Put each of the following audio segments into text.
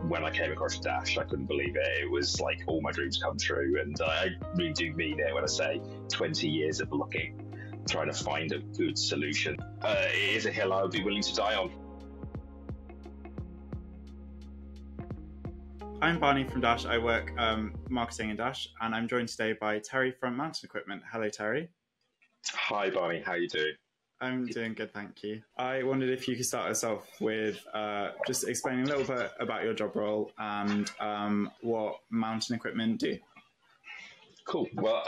when I came across Dash, I couldn't believe it. It was like all my dreams come true. And I really do mean it when I say 20 years of looking, trying to find a good solution. It is a hill I would be willing to die on. I'm Barney from Dash. I work marketing in Dash, and I'm joined today by Terry from Mountain Equipment. Hello, Terry. Hi, Barney. How you doing? I'm doing good, thank you. I wondered if you could start us off with just explaining a little bit about your job role and what Mountain Equipment do. Cool. Well,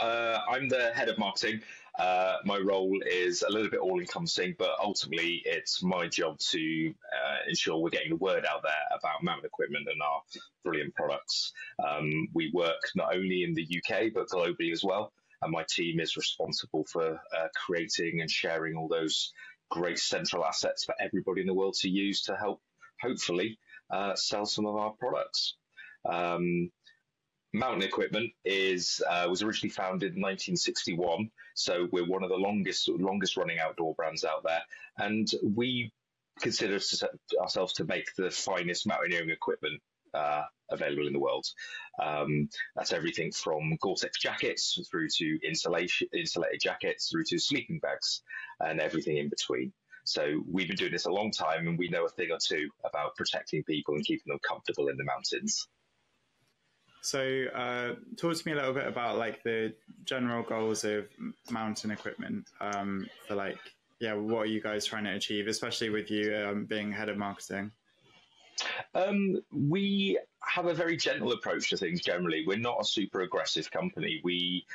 I'm the head of marketing. My role is a little bit all-encompassing, but ultimately it's my job to ensure we're getting the word out there about Mountain Equipment and our brilliant products. We work not only in the UK, but globally as well. And my team is responsible for creating and sharing all those great central assets for everybody in the world to use to help, hopefully, sell some of our products. Mountain Equipment was originally founded in 1961, so we're one of the longest running outdoor brands out there, and we consider ourselves to make the finest mountaineering equipment available in the world. That's everything from Gore-Tex jackets through to insulated jackets through to sleeping bags and everything in between. So we've been doing this a long time, and we know a thing or two about protecting people and keeping them comfortable in the mountains. So talk to me a little bit about like the general goals of Mountain Equipment for what are you guys trying to achieve, especially with you being head of marketing? We have a very gentle approach to things generally. We're not a super aggressive company. We,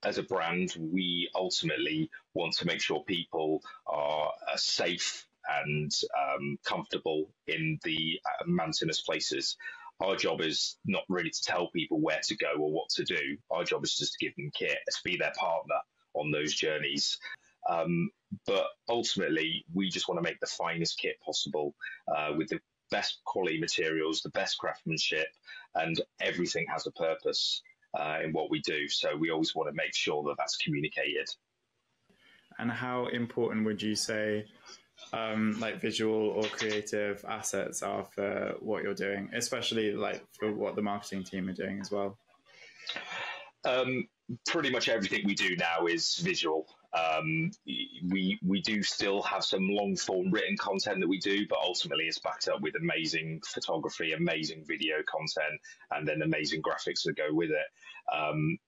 as a brand, we ultimately want to make sure people are safe and comfortable in the mountainous places. Our job is not really to tell people where to go or what to do. Our job is just to give them kit, to be their partner on those journeys. But ultimately, we just want to make the finest kit possible with the best quality materials, the best craftsmanship, and everything has a purpose in what we do. So we always want to make sure that that's communicated. And how important would you say visual or creative assets are for what you're doing, especially for what the marketing team are doing as well? Pretty much everything we do now is visual. We do still have some long form written content that we do, but ultimately it's backed up with amazing photography, amazing video content, and then amazing graphics that go with it.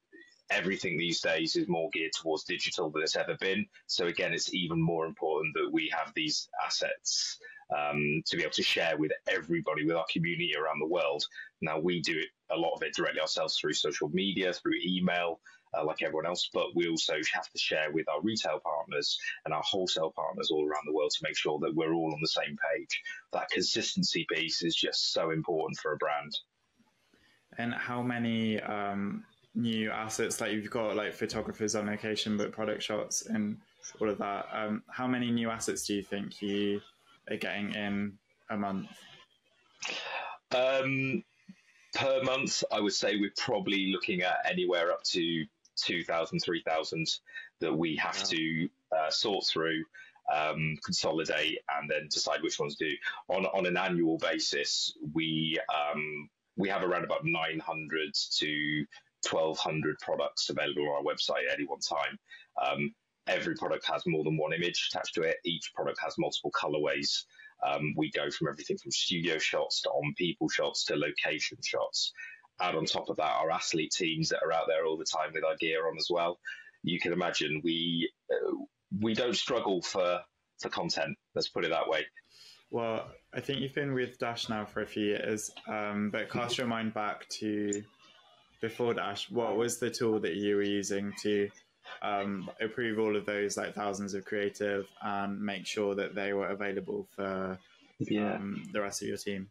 Everything these days is more geared towards digital than it's ever been. So again, it's even more important that we have these assets to be able to share with everybody, with our community around the world. Now, we do a lot of it directly ourselves through social media, through email, like everyone else, but we also have to share with our retail partners and our wholesale partners all around the world to make sure that we're all on the same page. That consistency piece is just so important for a brand. And how many new assets, you've got photographers on location, but product shots and all of that, how many new assets do you think you are getting in a month? Per month, I would say we're probably looking at anywhere up to 2,000, 3,000 that we have to sort through, consolidate, and then decide which ones to do. On an annual basis, we have around about 900 to 1,200 products available on our website at any one time. Every product has more than one image attached to it. Each product has multiple colorways. We go from everything from studio shots to on-people shots to location shots. Add on top of that our athlete teams that are out there all the time with our gear on as well. You can imagine we don't struggle for content, let's put it that way. Well, I think you've been with Dash now for a few years, but cast your mind back to before Dash. What was the tool that you were using to approve all of those thousands of creative and make sure that they were available for the rest of your team?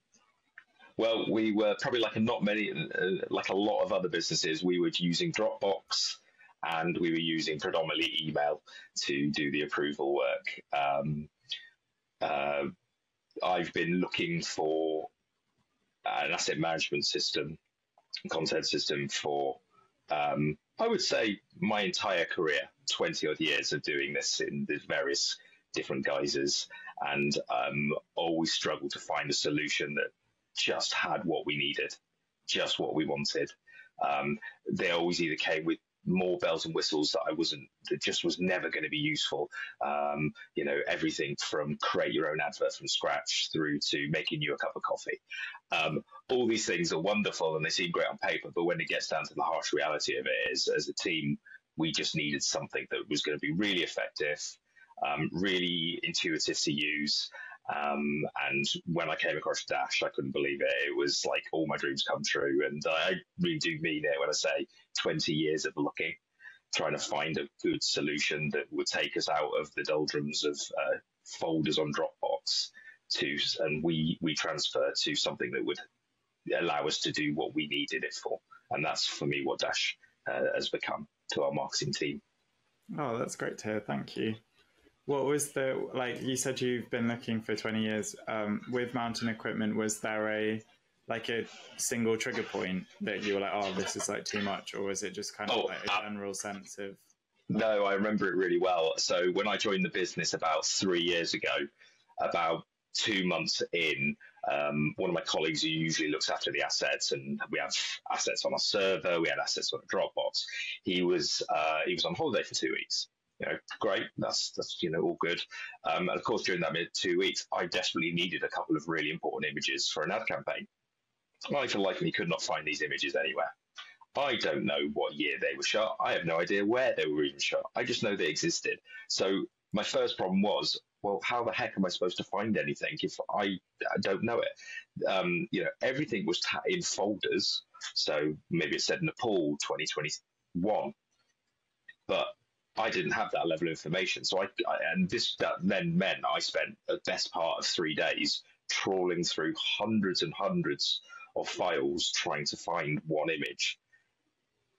Well, we were probably like a lot of other businesses. We were using Dropbox, and we were using predominantly email to do the approval work. I've been looking for an asset management system, content system for, I would say, my entire career, 20 odd years of doing this in the various different guises, and always struggled to find a solution that just had what we needed, just what we wanted. They always either came with more bells and whistles that just was never going to be useful. Everything from create your own advert from scratch through to making you a cup of coffee. All these things are wonderful and they seem great on paper, but when it gets down to the harsh reality of it is, as a team, we just needed something that was going to be really effective, really intuitive to use. And when I came across Dash, I couldn't believe it. It was like all my dreams come true. And I really do mean it when I say 20 years of looking, trying to find a good solution that would take us out of the doldrums of folders on Dropbox and we transfer to something that would allow us to do what we needed it for. And that's, for me, what Dash has become to our marketing team. Oh, that's great to hear. Thank you. What was like you said, you've been looking for 20 years. With mountain equipment, was there a single trigger point that you were like, oh, this is like too much? Or was it just kind of like a general sense of... No, I remember it really well. So when I joined the business about 3 years ago, about 2 months in, one of my colleagues who usually looks after the assets, and we have assets on our server, we had assets on a Dropbox. He was on holiday for 2 weeks. Great. That's all good. And of course, during that 2 weeks, I desperately needed a couple of really important images for an ad campaign. I for life could not find these images anywhere. I don't know what year they were shot. I have no idea where they were even shot. I just know they existed. So my first problem was, well, how the heck am I supposed to find anything if I don't know it? Everything was in folders. So maybe it said Nepal 2021, but I didn't have that level of information. So that then meant I spent the best part of 3 days trawling through hundreds and hundreds of files trying to find one image.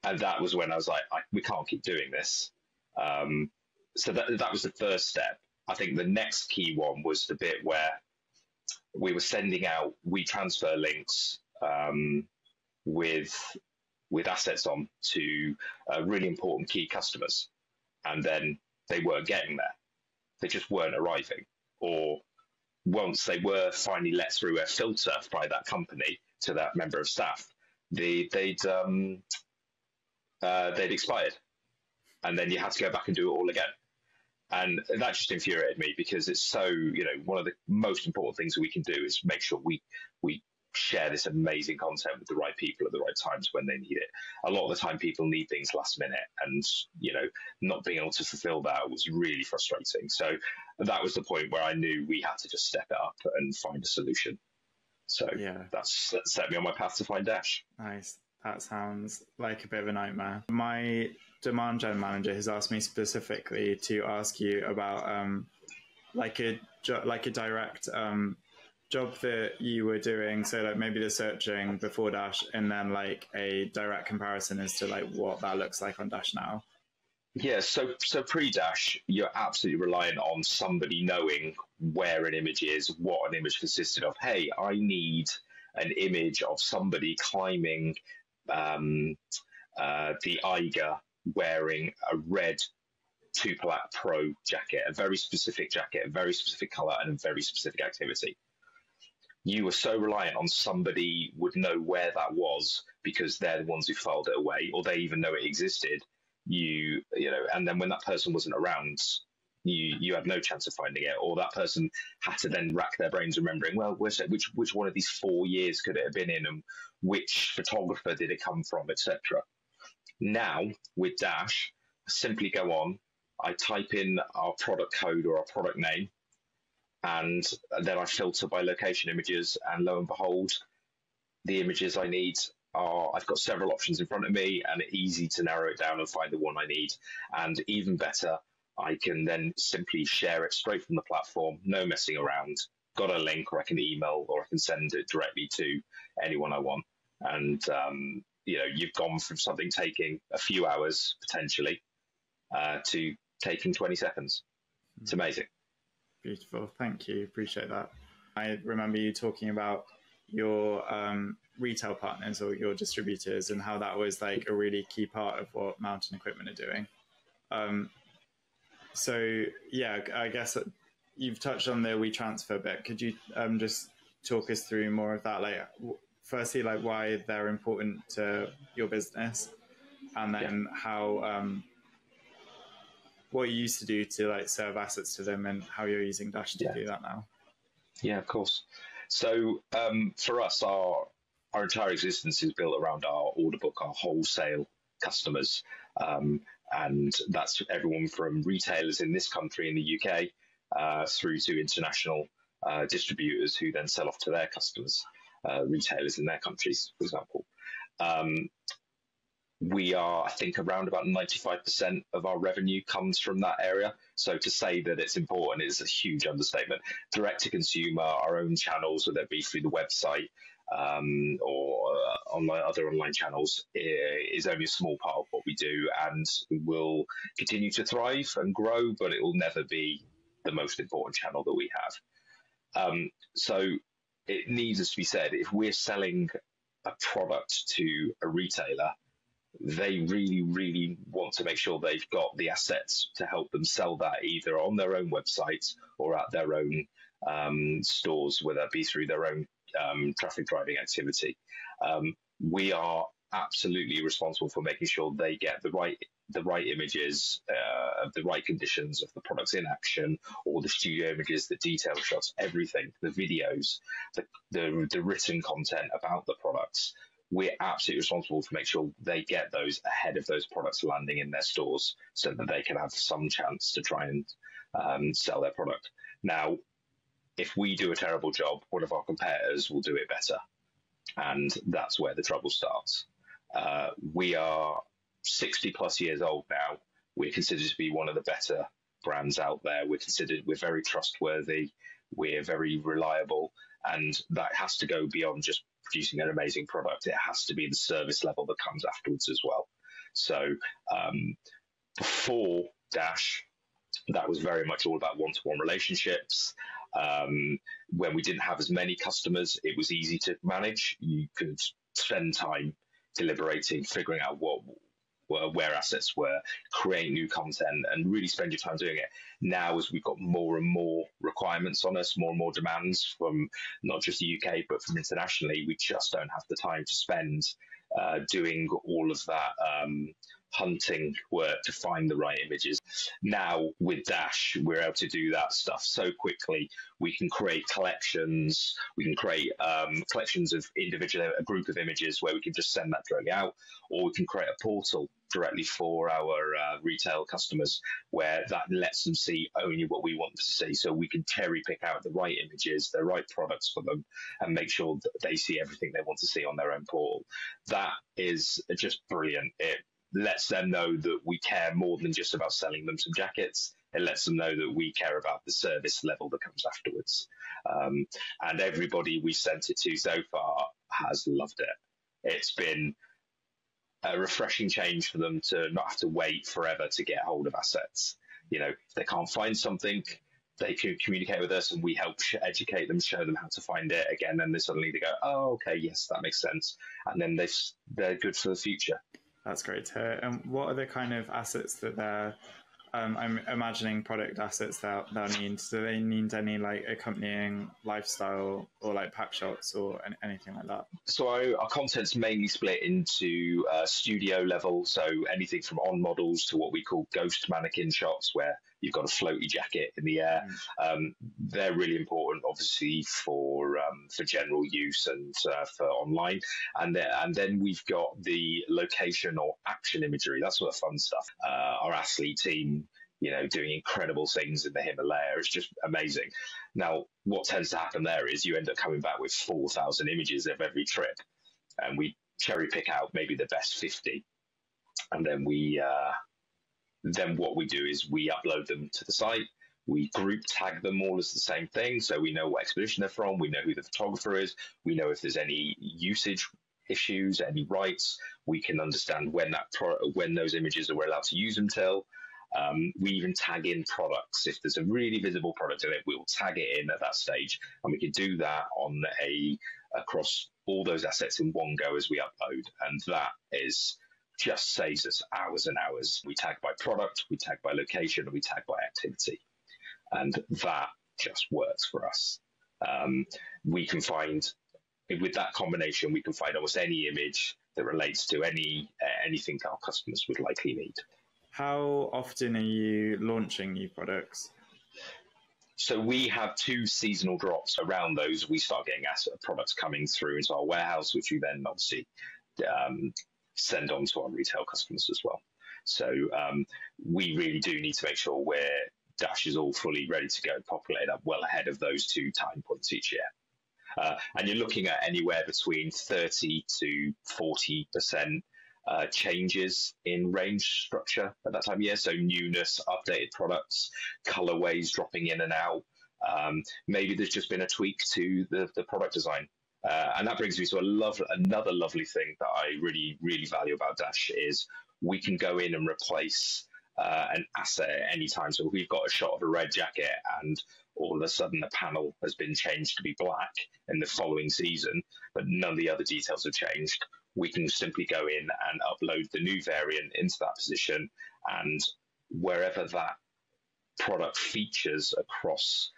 And that was when I was like, we can't keep doing this. So that was the first step. I think the next key one was the bit where we were sending out WeTransfer links with assets on to really important key customers. And then they weren't getting there. They just weren't arriving. Or once they were finally let through a filter by that company to that member of staff, they'd expired. And then you had to go back and do it all again. And that just infuriated me because it's so, one of the most important things that we can do is make sure we share this amazing content with the right people at the right times when they need it. A lot of the time people need things last minute, and not being able to fulfill that was really frustrating. So that was the point where I knew we had to just step it up and find a solution. So that set me on my path to find Dash. Nice. That sounds like a bit of a nightmare. My demand gen manager has asked me specifically to ask you about like a direct job that you were doing, so like maybe the searching before Dash, and then like a direct comparison as to like what that looks like on Dash now. Yeah, so pre-Dash, you're absolutely reliant on somebody knowing where an image is, what an image consisted of. Hey, I need an image of somebody climbing the Eiger wearing a red Tupelak Pro jacket, a very specific jacket, a very specific color, and a very specific activity. You were so reliant on somebody would know where that was because they're the ones who filed it away, or they even know it existed. And then when that person wasn't around, you had no chance of finding it, or that person had to then rack their brains remembering, well, which one of these 4 years could it have been in, and which photographer did it come from, etc. Now with Dash, I simply go on, I type in our product code or our product name, and then I filter by location images, and lo and behold, the images I need I've got several options in front of me, and it's easy to narrow it down and find the one I need. And even better, I can then simply share it straight from the platform, no messing around. Got a link, or I can email, or I can send it directly to anyone I want. And you've gone from something taking a few hours potentially to taking 20 seconds. It's amazing. Beautiful. Thank you. Appreciate that. I remember you talking about your retail partners or your distributors and how that was like a really key part of what Mountain Equipment are doing. So yeah, I guess you've touched on the WeTransfer bit. Could you just talk us through more of that? Like, firstly, like why they're important to your business, and then how what you used to do to like serve assets to them, and how you're using Dash to do that now. Yeah, of course. So for us, our entire existence is built around our order book, our wholesale customers. And that's everyone from retailers in this country, in the UK, through to international distributors who then sell off to their customers, retailers in their countries, for example. We are, I think, around about 95% of our revenue comes from that area. So to say that it's important is a huge understatement. Direct to consumer, our own channels, whether it be through the website or other online channels, is only a small part of what we do, and we will continue to thrive and grow, but it will never be the most important channel that we have. So it needs to be said, if we're selling a product to a retailer, they really, really want to make sure they've got the assets to help them sell that either on their own websites or at their own stores, whether it be through their own traffic driving activity. We are absolutely responsible for making sure they get the right images, the right conditions of the products in action, all the studio images, the detail shots, everything, the videos, the written content about the products. We're absolutely responsible to make sure they get those ahead of those products landing in their stores, so that they can have some chance to try and sell their product. Now, if we do a terrible job, one of our competitors will do it better. And that's where the trouble starts. We are 60 plus years old now. We're considered to be one of the better brands out there. We're very trustworthy. We're very reliable. And that has to go beyond just producing an amazing product. It has to be the service level that comes afterwards as well. So before Dash, that was very much all about one-to-one relationships. When we didn't have as many customers, it was easy to manage. You could spend time deliberating, figuring out where assets were, create new content, and really spend your time doing it. Now, as we've got more and more requirements on us, more and more demands from not just the UK, but from internationally, we just don't have the time to spend doing all of that hunting work to find the right images. Now with Dash, we're able to do that stuff so quickly. We can create collections. We can create collections of a group of images where we can just send that directly out, or we can create a portal directly for our retail customers where that lets them see only what we want to see. So we can cherry pick out the right images, the right products for them, and make sure that they see everything they want to see on their own portal. That is just brilliant. It lets them know that we care more than just about selling them some jackets. It lets them know that we care about the service level that comes afterwards. And everybody we sent it to so far has loved it. It's been a refreshing change for them to not have to wait forever to get hold of assets. You know, if they can't find something, they can communicate with us and we help educate them, show them how to find it again. And then suddenly they go, oh, okay, yes, that makes sense. And then they're good for the future. That's great to hear. And what are the kind of assets that they're, I'm imagining product assets that they'll need. Do they need any like accompanying lifestyle or like pack shots or anything like that? So our content's mainly split into studio level. So anything from on models to what we call ghost mannequin shots, where you've got a floaty jacket in the air. They're really important, obviously, for general use and for online. And then we've got the location or action imagery. That's sort of fun stuff. Our athlete team, doing incredible things in the Himalaya. It's just amazing. Now, what tends to happen there is you end up coming back with 4,000 images of every trip, and we cherry pick out maybe the best 50, and then then what we do is we upload them to the site. We group tag them all as the same thing, so we know what expedition they're from. We know who the photographer is. We know if there's any usage issues, any rights. We can understand when those images are allowed to use them till. We even tag in products. If there's a really visible product in it, we'll tag it in at that stage, and we can do that across all those assets in one go as we upload, and that just saves us hours and hours. We tag by product, we tag by location, and we tag by activity, and that just works for us. We can find, with that combination, we can find almost any image that relates to anything our customers would likely need. How often are you launching new products? So we have 2 seasonal drops. Around those, we start getting products coming through into our warehouse, which we then obviously send on to our retail customers as well. So we really do need to make sure Dash is all fully ready to go, populated up well ahead of those 2 time points each year. And you're looking at anywhere between 30 to 40% changes in range structure at that time of year. So newness, updated products, colorways dropping in and out. Maybe there's just been a tweak to the product design. And that brings me to another lovely thing that I really, really value about Dash is we can go in and replace an asset at any time. So we've got a shot of a red jacket and all of a sudden the panel has been changed to be black in the following season, but none of the other details have changed. We can simply go in and upload the new variant into that position, and wherever that product features across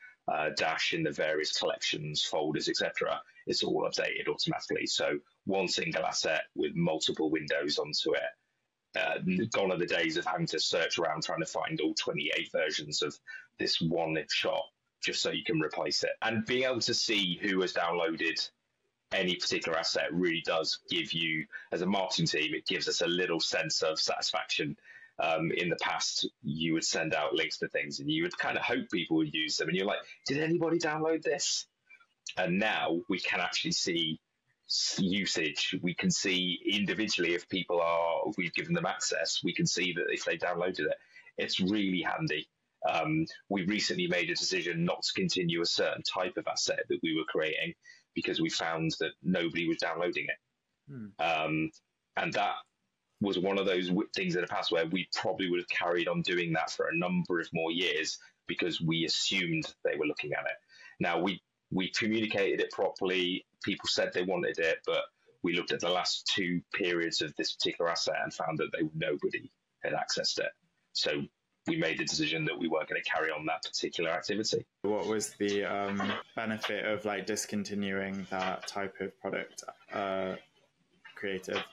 Dash in the various collections, folders, etc., it's all updated automatically. So one single asset with multiple windows onto it. Gone are the days of having to search around trying to find all 28 versions of this one shot just so you can replace it. And being able to see who has downloaded any particular asset really does give you, as a marketing team, it gives us a little sense of satisfaction. In the past, you would send out links to things and you would kind of hope people would use them. And you're like, did anybody download this? And now we can actually see usage. We can see individually if we've given them access, we can see that if they downloaded it. It's really handy. We recently made a decision not to continue a certain type of asset that we were creating because we found that nobody was downloading it. And that was one of those things in the past where we probably would have carried on doing that for a number of more years because we assumed they were looking at it. Now, we communicated it properly. People said they wanted it, but we looked at the last 2 periods of this particular asset and found that nobody had accessed it. So we made the decision that we weren't going to carry on that particular activity. What was the benefit of discontinuing that type of product creative?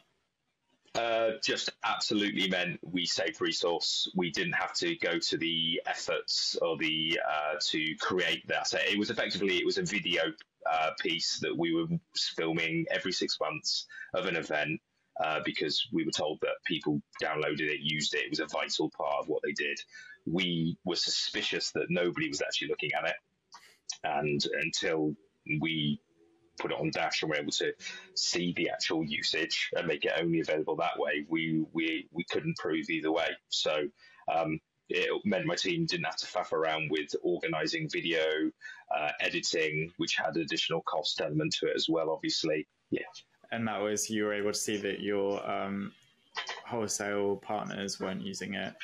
Just absolutely meant we saved resource. We didn't have to go to the efforts or to create the asset. It was a video piece that we were filming every 6 months of an event. Because we were told that people downloaded it, used it. It was a vital part of what they did. We were suspicious that nobody was actually looking at it. And until we put it on Dash and were able to see the actual usage and make it only available that way, we couldn't prove either way. So it meant my team didn't have to faff around with organising video, editing, which had additional cost element to it as well, obviously. Yeah. And that was, you were able to see that your wholesale partners weren't using it?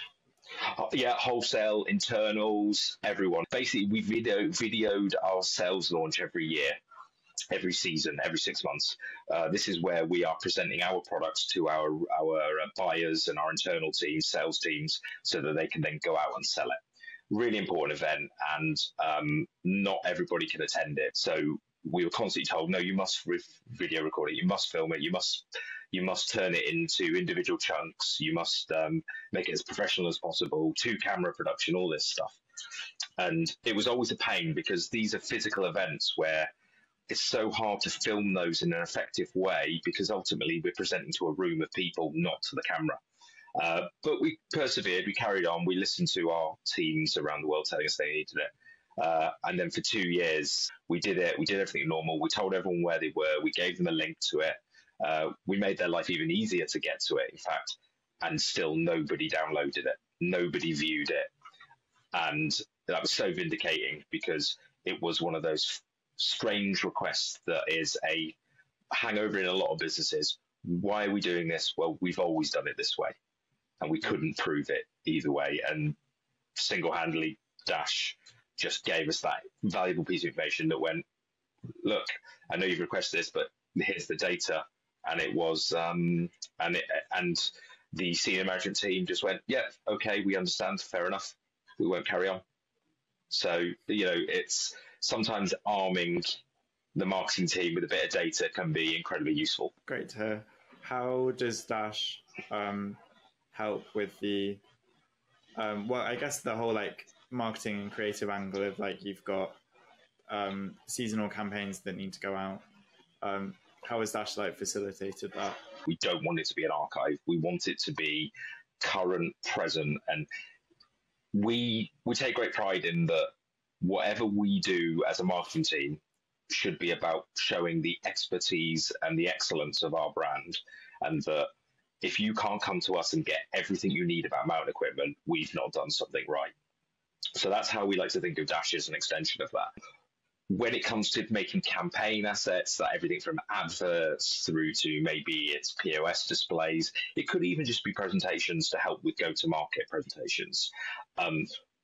Yeah, wholesale, internals, everyone. Basically, we videoed our sales launch every year, every season, every 6 months. This is where we are presenting our products to our buyers and our internal teams, sales teams, so that they can then go out and sell it. Really important event, and not everybody can attend it. So we were constantly told, no, you must video record it, you must film it, you must turn it into individual chunks, you must make it as professional as possible, 2-camera production, all this stuff. And it was always a pain because these are physical events where it's so hard to film those in an effective way because ultimately we're presenting to a room of people, not to the camera. But we persevered, we carried on, we listened to our teams around the world telling us they needed it. And then for 2 years, we did it. We did everything normal. We told everyone where they were. We gave them a link to it. We made their life even easier to get to it, in fact, and still nobody downloaded it. Nobody viewed it. And that was so vindicating because it was one of those strange requests that is a hangover in a lot of businesses. Why are we doing this? Well, we've always done it this way. And we couldn't prove it either way. And single-handedly, Dash just gave us that valuable piece of information that went, look, I know you've requested this, but here's the data. And it was, and the senior management team just went, yeah, okay, we understand, fair enough. We won't carry on. So, it's sometimes arming the marketing team with a bit of data can be incredibly useful. Great to hear. How does Dash help with the well, I guess the whole like marketing and creative angle of like you've got seasonal campaigns that need to go out. How has Dash like facilitated that? We don't want it to be an archive. We want it to be current, present, and we take great pride in that whatever we do as a marketing team should be about showing the expertise and the excellence of our brand, and that if you can't come to us and get everything you need about mountain equipment, we've not done something right. So that's how we like to think of Dash as an extension of that. When it comes to making campaign assets, that everything from adverts through to maybe it's POS displays, it could even just be presentations to help with go-to-market presentations.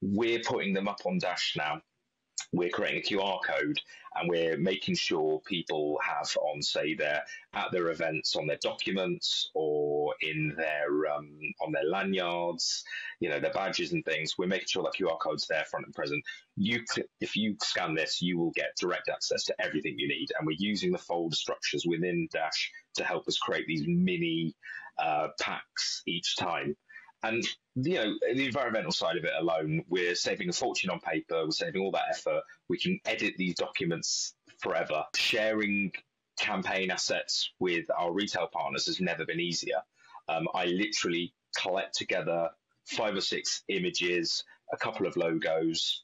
We're putting them up on Dash now. We're creating a QR code and we're making sure people have on, say, at their events, on their documents or in their on their lanyards, their badges and things. We're making sure that QR code's there, front and present. If you scan this, you will get direct access to everything you need. And we're using the folder structures within Dash to help us create these mini packs each time. And, the environmental side of it alone, we're saving a fortune on paper, we're saving all that effort. We can edit these documents forever. Sharing campaign assets with our retail partners has never been easier. I literally collect together 5 or 6 images, a couple of logos,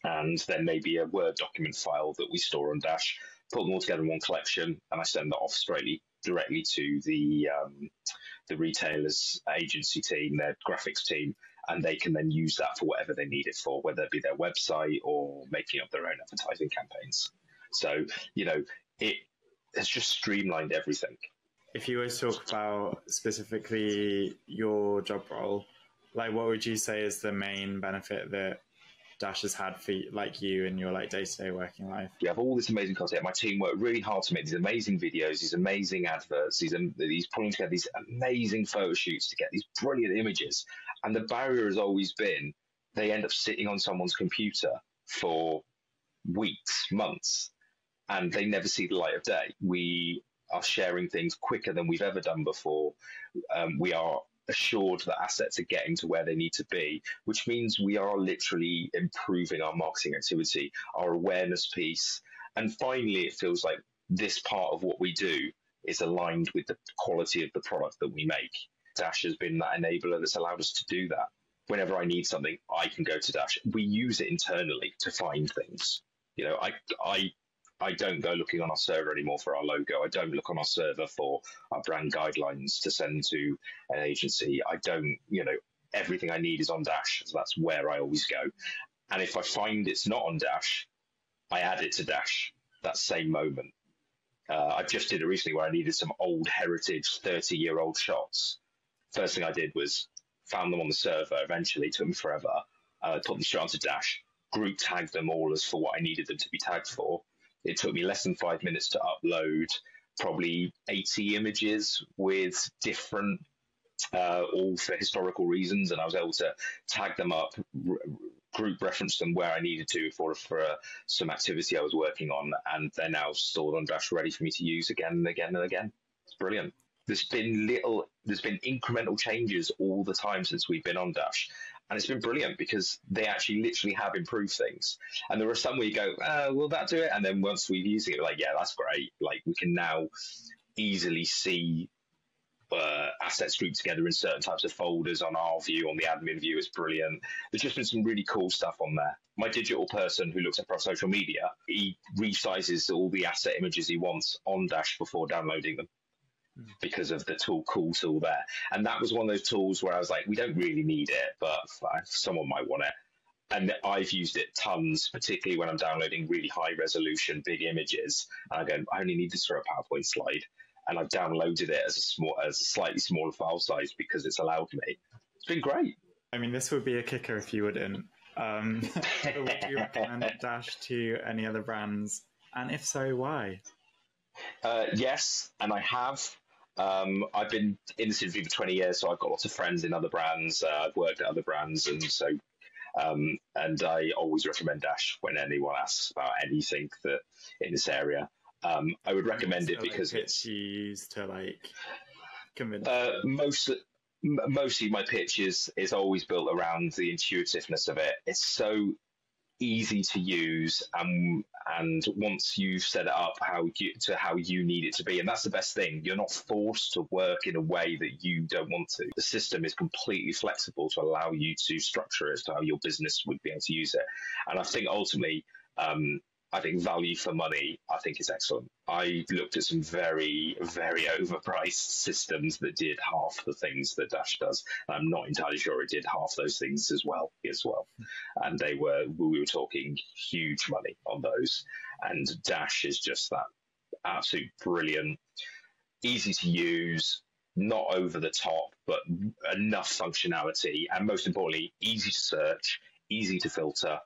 and then maybe a Word document file that we store on Dash, put them all together in one collection, and I send that off directly to the retailer's agency team, their graphics team, and they can then use that for whatever they need it for, whether it be their website or making up their own advertising campaigns. So, it has just streamlined everything. If you were to talk about specifically your job role, like what would you say is the main benefit that Dash has had for you in your day-to-day working life? We have all this amazing content. My team worked really hard to make these amazing videos, these amazing adverts, these pulling together these amazing photo shoots to get these brilliant images. And the barrier has always been they end up sitting on someone's computer for weeks, months, and they never see the light of day. We are sharing things quicker than we've ever done before. We are assured that assets are getting to where they need to be, which means we are literally improving our marketing activity, our awareness piece. And finally, it feels like this part of what we do is aligned with the quality of the product that we make. Dash has been that enabler that's allowed us to do that. Whenever I need something, I can go to Dash. We use it internally to find things. I don't go looking on our server anymore for our logo. I don't look on our server for our brand guidelines to send to an agency. I don't, everything I need is on Dash. So that's where I always go. And if I find it's not on Dash, I add it to Dash that same moment. I just did it recently where I needed some old heritage 30-year-old shots. First thing I did was found them on the server. Eventually, it took me forever. Put them straight onto Dash, group tagged them all as for what I needed them to be tagged for. It took me less than 5 minutes to upload probably 80 images with different, all for historical reasons, and I was able to tag them up, group reference them where I needed to for some activity I was working on, and they're now stored on Dash, ready for me to use again and again and again. It's brilliant. There's been incremental changes all the time since we've been on Dash. And it's been brilliant because they actually literally have improved things. And there are some where you go, will that do it? And then once we've used it, we're like, yeah, that's great. We can now easily see assets grouped together in certain types of folders on our view, on the admin view. It's brilliant. There's just been some really cool stuff on there. My digital person who looks across social media, he resizes all the asset images he wants on Dash before downloading them, because of the cool tool there. And that was one of those tools where I was like, we don't really need it, but someone might want it. And I've used it tons, particularly when I'm downloading really high resolution, big images. And I go, I only need this for a PowerPoint slide. And I've downloaded it as a slightly smaller file size because it's allowed me. It's been great. I mean, this would be a kicker if you wouldn't. Would you recommend Dash to any other brands? And if so, why? Yes, and I have. I've been in this industry for 20 years, so I've got lots of friends in other brands. I've worked at other brands, and so And I always recommend Dash when anyone asks about anything that in this area. I would recommend it because it's you use to convince. Mostly my pitch is always built around the intuitiveness of it. It's so easy to use, and once you've set it up how you need it to be, and that's the best thing. You're not forced to work in a way that you don't want to. The system is completely flexible to allow you to structure it as to how your business would be able to use it. And I think ultimately, I think value for money, I think, is excellent. I looked at some very, very overpriced systems that did half the things that Dash does. And I'm not entirely sure it did half those things as well. And we were talking huge money on those. And Dash is just that absolute brilliant, easy to use, not over the top, but enough functionality. And most importantly, easy to search, easy to filter,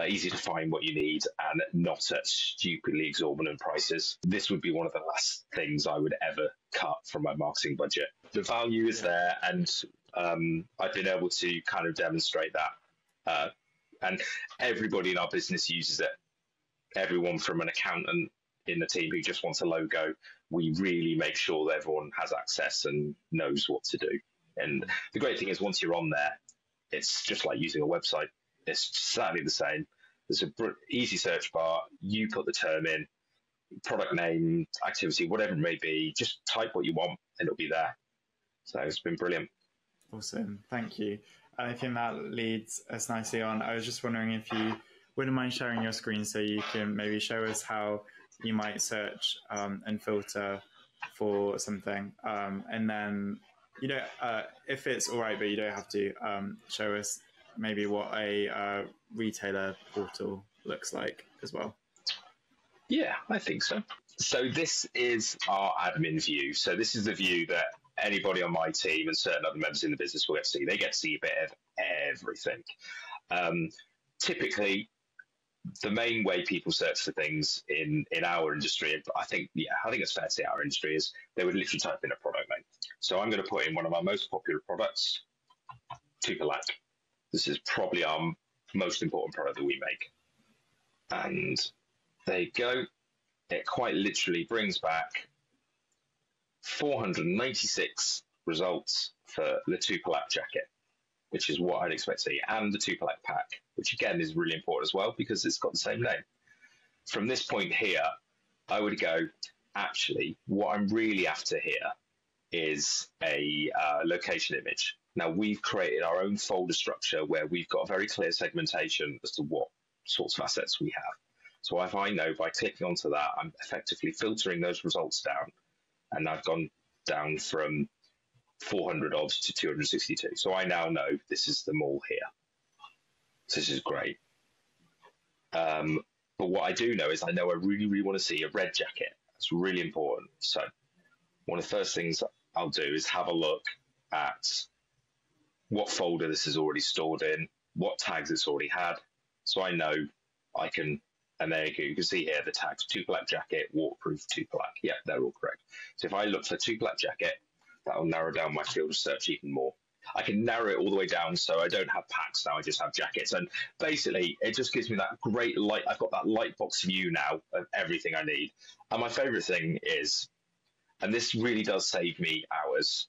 easy to find what you need, and not at stupidly exorbitant prices. This would be one of the last things I would ever cut from my marketing budget. The value is there, and I've been able to kind of demonstrate that. And everybody in our business uses it. Everyone from an accountant in the team who just wants a logo, we really make sure that everyone has access and knows what to do. And the great thing is, once you're on there, it's just like using a website. It's exactly the same. There's an easy search bar. You put the term in, product name, activity, whatever it may be. Just type what you want, and it'll be there. So it's been brilliant. Awesome, thank you. And I think that leads us nicely on. I was just wondering if you wouldn't mind sharing your screen so you can maybe show us how you might search and filter for something, and then if it's all right, but you don't have to show us maybe what a retailer portal looks like as well. Yeah, I think so. So this is our admin view. So this is the view that anybody on my team and certain other members in the business will get to see. They get to see a bit of everything. Typically, the main way people search for things in our industry, I think it's fair to say our industry, is they would literally type in a product name. So I'm going to put in one of our most popular products, Tupperlack. This is probably our most important product that we make. And there you go. It quite literally brings back 496 results for the Tupperlack jacket, which is what I'd expect to see, and the Tupperlack pack, which again is really important as well because it's got the same name. From this point here, I would go, actually, what I'm really after here is a location image. Now, we've created our own folder structure where we've got a very clear segmentation as to what sorts of assets we have. So if I know by clicking onto that, I'm effectively filtering those results down, and I've gone down from 400 odds to 262. So I now know this is the mall here. So this is great. But what I do know is I know I really, really want to see a red jacket. That's really important. So one of the first things I'll do is have a look at what folder this is already stored in, what tags it's already had. So I know I can, and there you go, you can see here the tags, Tupperlack jacket, waterproof Tupperlack. Yeah, they're all correct. So if I look for Tupperlack jacket, that will narrow down my field of search even more. I can narrow it all the way down so I don't have packs now, I just have jackets. And basically, it just gives me that great light. I've got that light box view now of everything I need. And my favorite thing is, and this really does save me hours,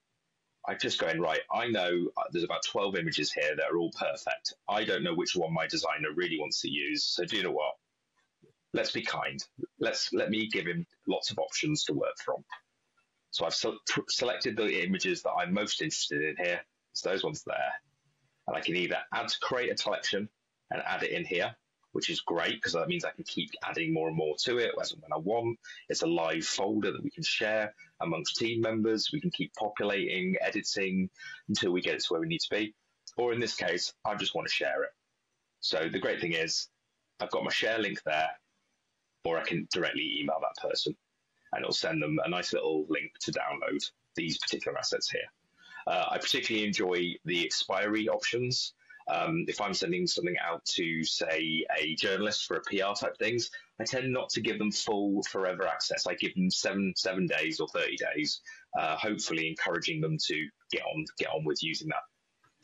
I just go in, right, I know there's about 12 images here that are all perfect. I don't know which one my designer really wants to use. So do you know what? Let's be kind. Let me give him lots of options to work from. So I've selected the images that I'm most interested in here. It's those ones there. And I can either add to create a collection and add it in here, which is great because that means I can keep adding more and more to it as and when I want. It's a live folder that we can share amongst team members. We can keep populating, editing until we get it to where we need to be. Or in this case, I just want to share it. So the great thing is I've got my share link there, or I can directly email that person and it'll send them a nice little link to download these particular assets here. I particularly enjoy the expiry options. If I'm sending something out to, say, a journalist for a PR type things, I tend not to give them full forever access. I give them seven days or 30 days, hopefully encouraging them to get on with using that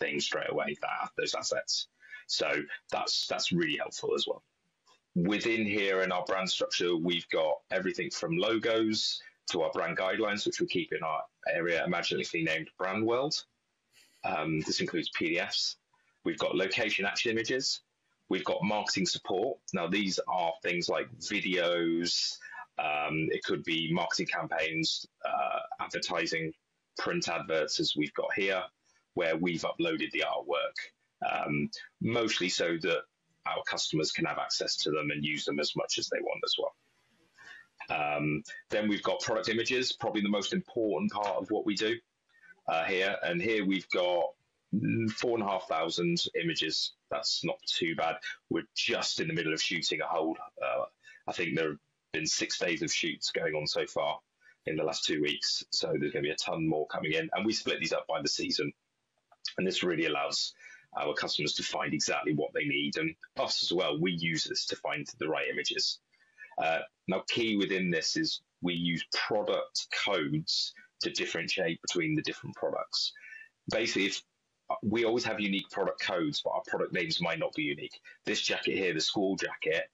thing straight away, those assets. So that's really helpful as well. Within here in our brand structure, we've got everything from logos to our brand guidelines, which we keep in our area imaginatively named Brand World. This includes PDFs. We've got location action images. We've got marketing support. Now, these are things like videos. It could be marketing campaigns, advertising, print adverts, as we've got here, where we've uploaded the artwork, mostly so that our customers can have access to them and use them as much as they want as well. Then we've got product images, probably the most important part of what we do here. And here we've got 4,500 images. That's not too bad. We're just in the middle of shooting a whole, I think there have been 6 days of shoots going on so far in the last 2 weeks. So there's going to be a ton more coming in. And we split these up by the season. And this really allows our customers to find exactly what they need. And us as well, we use this to find the right images. Now, key within this is we use product codes to differentiate between the different products. Basically, if we always have unique product codes, but our product names might not be unique. This jacket here, the school jacket,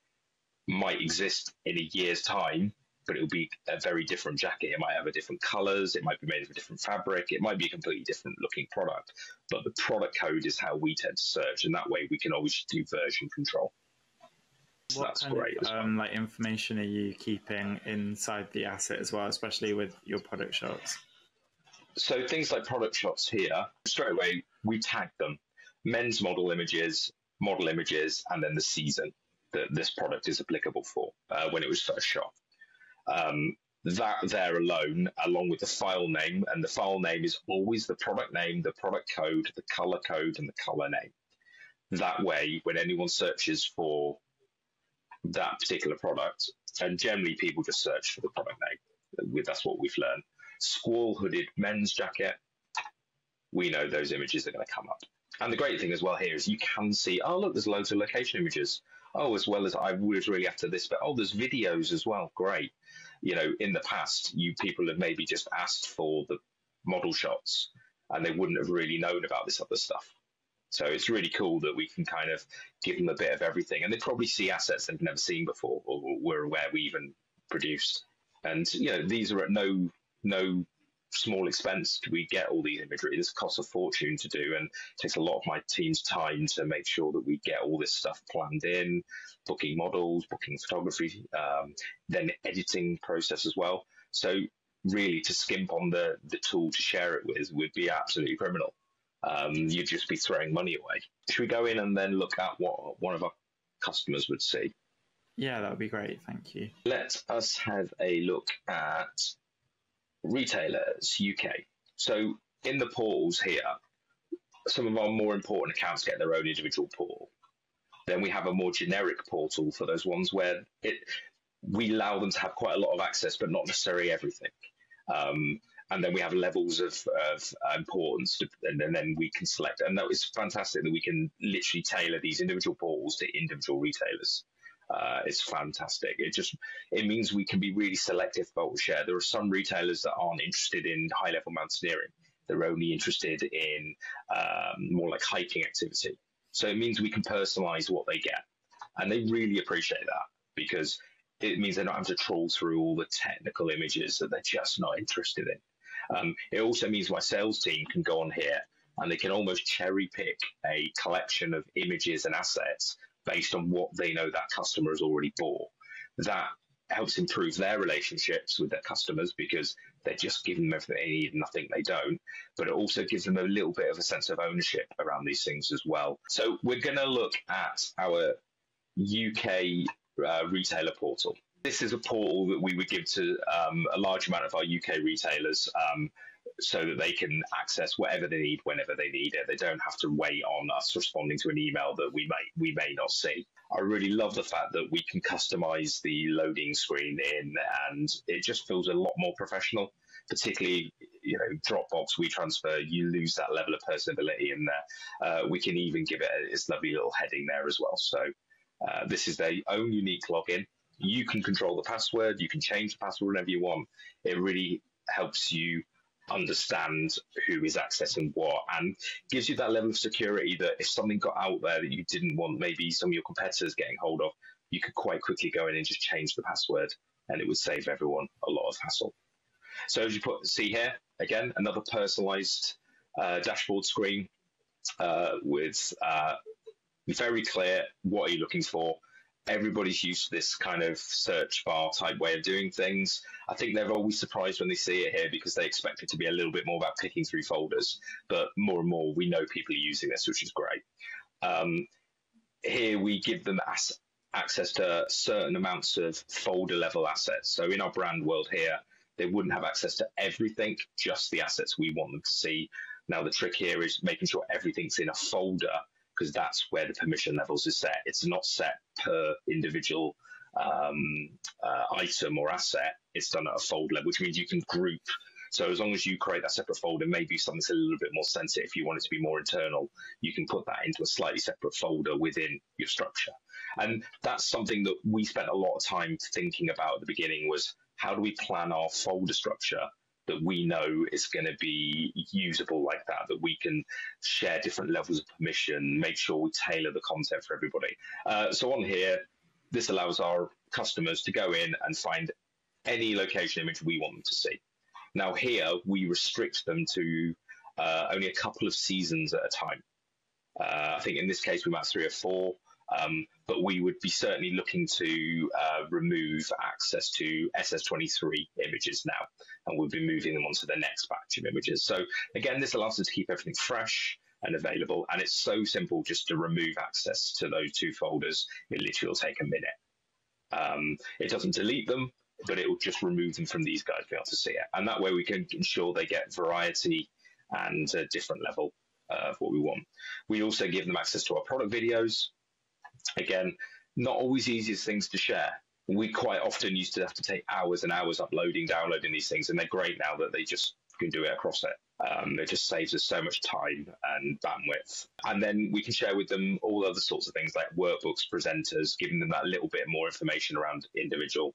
might exist in a year's time, but it will be a very different jacket. It might have a different colors. It might be made of a different fabric. It might be a completely different looking product. But the product code is how we tend to search, and that way we can always do version control. So what that's kind great of, as well. like information are you keeping inside the asset as well, especially with your product shots? So things like product shots here, straight away, we tag them. Men's model images, and then the season that this product is applicable for when it was first shot. That there alone, along with the file name, and the file name is always the product name, the product code, the color code, and the color name. That way, when anyone searches for that particular product, and generally people just search for the product name, that's what we've learned. Squall hooded men's jacket, we know those images are going to come up. And the great thing as well here is you can see, oh, look, there's loads of location images. Oh, as well as I was really after this, but oh, there's videos as well. Great. You know, in the past, people have maybe just asked for the model shots and they wouldn't have really known about this other stuff. So it's really cool that we can kind of give them a bit of everything. And they probably see assets they've never seen before or were aware we even produced. And, you know, these are at no small expense. We get all these imagery. This costs a fortune to do and takes a lot of my team's time to make sure that we get all this stuff planned in, booking models, booking photography, then editing process as well. So really to skimp on the tool to share it with would be absolutely criminal. You'd just be throwing money away. Should we go in and then look at what one of our customers would see? Yeah, that would be great. Thank you. Let us have a look at Retailers UK. So in the portals here, some of our more important accounts get their own individual portal. Then we have a more generic portal for those ones where we allow them to have quite a lot of access, but not necessarily everything. And then we have levels of importance, and then we can select. And that is fantastic that we can literally tailor these individual portals to individual retailers. It's fantastic. It means we can be really selective about what we share. There are some retailers that aren't interested in high-level mountaineering. They're only interested in more like hiking activity. So it means we can personalize what they get. And they really appreciate that because it means they're not having to trawl through all the technical images that they're just not interested in. It also means my sales team can go on here and they can almost cherry pick a collection of images and assets based on what they know that customer has already bought. That helps improve their relationships with their customers because they're just giving them everything they need and nothing they don't. But it also gives them a little bit of a sense of ownership around these things as well. So we're going to look at our UK retailer portal. This is a portal that we would give to a large amount of our UK retailers so that they can access whatever they need whenever they need it. They don't have to wait on us responding to an email that we may not see. I really love the fact that we can customize the loading screen in, and it just feels a lot more professional. Particularly, you know, Dropbox, WeTransfer, you lose that level of personability in there. We can even give it its lovely little heading there as well. So this is their own unique login. You can control the password. You can change the password whenever you want. It really helps you understand who is accessing what, and gives you that level of security that if something got out there that you didn't want maybe some of your competitors getting hold of, you could quite quickly go in and just change the password, and it would save everyone a lot of hassle. So as you see here, again, another personalized dashboard screen with very clear what are you looking for. Everybody's used to this kind of search bar type way of doing things. I think they're always surprised when they see it here because they expect it to be a little bit more about clicking through folders. But more and more, we know people are using this, which is great. Here we give them access to certain amounts of folder level assets. So in our brand world here, they wouldn't have access to everything, just the assets we want them to see. Now, the trick here is making sure everything's in a folder, because that's where the permission levels is set. It's not set per individual item or asset. It's done at a folder level, which means you can group. So as long as you create that separate folder, maybe something's a little bit more sensitive, if you want it to be more internal, you can put that into a slightly separate folder within your structure. And that's something that we spent a lot of time thinking about at the beginning, was how do we plan our folder structure that we know is going to be usable like that we can share different levels of permission, make sure we tailor the content for everybody. So on here, this allows our customers to go in and find any location image we want them to see. Now here, we restrict them to only a couple of seasons at a time. I think in this case, we might 3 or 4. But we would be certainly looking to remove access to SS23 images now, and we'll be moving them onto the next batch of images. So again, this allows us to keep everything fresh and available, and it's so simple just to remove access to those 2 folders. It literally will take a minute. It doesn't delete them, but it will just remove them from these guys to be able to see it. And that way we can ensure they get variety and a different level of what we want. We also give them access to our product videos. Again, not always the easiest things to share. We quite often used to have to take hours and hours uploading, downloading these things, and they're great now that they just can do it across it. It just saves us so much time and bandwidth. And then we can share with them all other sorts of things like workbooks, presenters, giving them that little bit more information around individual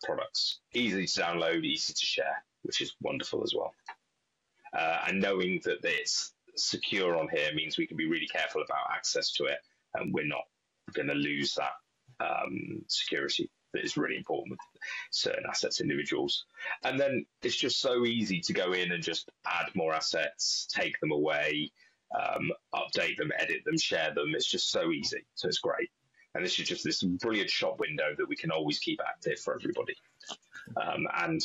products. Easy to download, easy to share, which is wonderful as well. And knowing that it's secure on here means we can be really careful about access to it, and we're not going to lose that security that is really important with certain assets, individuals. And then it's just so easy to go in and just add more assets, take them away, update them, edit them, share them. It's just so easy. So it's great. And this is just this brilliant shop window that we can always keep active for everybody. And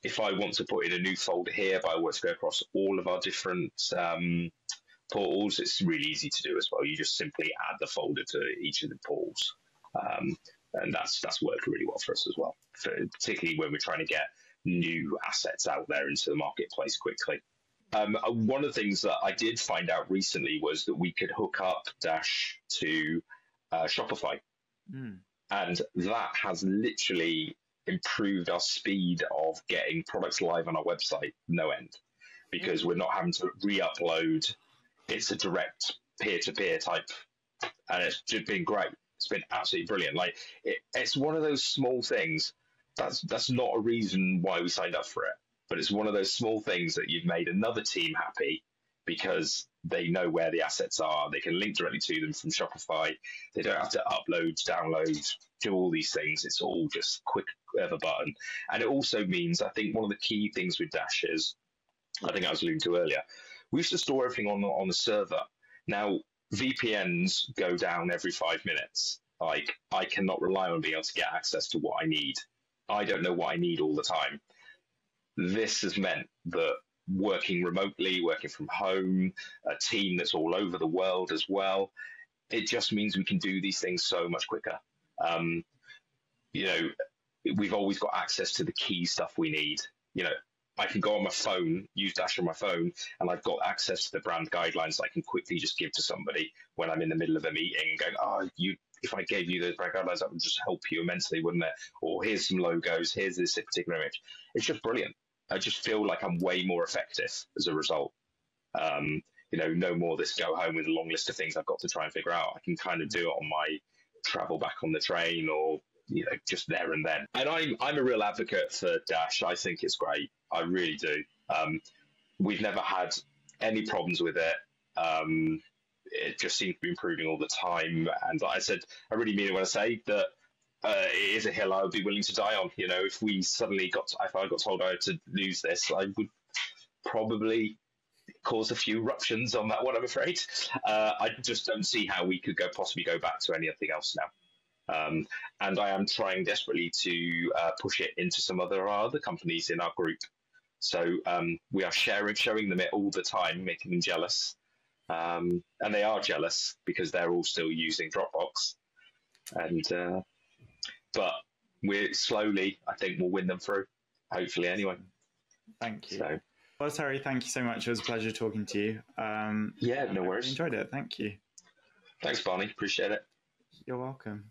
if I want to put in a new folder here, if I want to go across all of our different portals, it's really easy to do as well. You just simply add the folder to each of the portals. And that's worked really well for us as well, particularly when we're trying to get new assets out there into the marketplace quickly. One of the things that I did find out recently was that we could hook up Dash to Shopify. And that has literally improved our speed of getting products live on our website no end, because we're not having to re-upload. It's a direct peer-to-peer type, and it's just been great. It's been absolutely brilliant. Like it's one of those small things. That's not a reason why we signed up for it, but it's one of those small things that you've made another team happy because they know where the assets are. They can link directly to them from Shopify. They don't have to upload, download, do all these things. It's all just quick of a button. And it also means, I think one of the key things with Dash is, I think I was alluding to earlier, we used to store everything on the server. Now, VPNs go down every 5 minutes. Like, I cannot rely on being able to get access to what I need. I don't know what I need all the time. This has meant that working remotely, working from home, a team that's all over the world as well, it just means we can do these things so much quicker. We've always got access to the key stuff we need. I can go on my phone, use Dash on my phone, and I've got access to the brand guidelines that I can quickly just give to somebody when I'm in the middle of a meeting, going, if I gave you the brand guidelines, that would just help you immensely, wouldn't it? Or here's some logos, here's this particular image. It's just brilliant. I just feel like I'm way more effective as a result. No more this go home with a long list of things I've got to try and figure out. I can kind of do it on my travel back on the train or just there and then. And I'm a real advocate for Dash. I think it's great. I really do. We've never had any problems with it. It just seems to be improving all the time. And like I said, I really mean it when I say that it is a hill I would be willing to die on. If I got told I had to lose this, I would probably cause a few ruptions on that one, I'm afraid. I just don't see how we could possibly go back to anything else now. And I am trying desperately to push it into some other companies in our group. So we are showing them it all the time, making them jealous. And they are jealous because they're all still using Dropbox. And but we're slowly, I think we'll win them through, hopefully anyway. Thank you. So, well, Terry, thank you so much. It was a pleasure talking to you. Yeah, no worries. I enjoyed it. Thank you. Thanks, Barney. Appreciate it. You're welcome.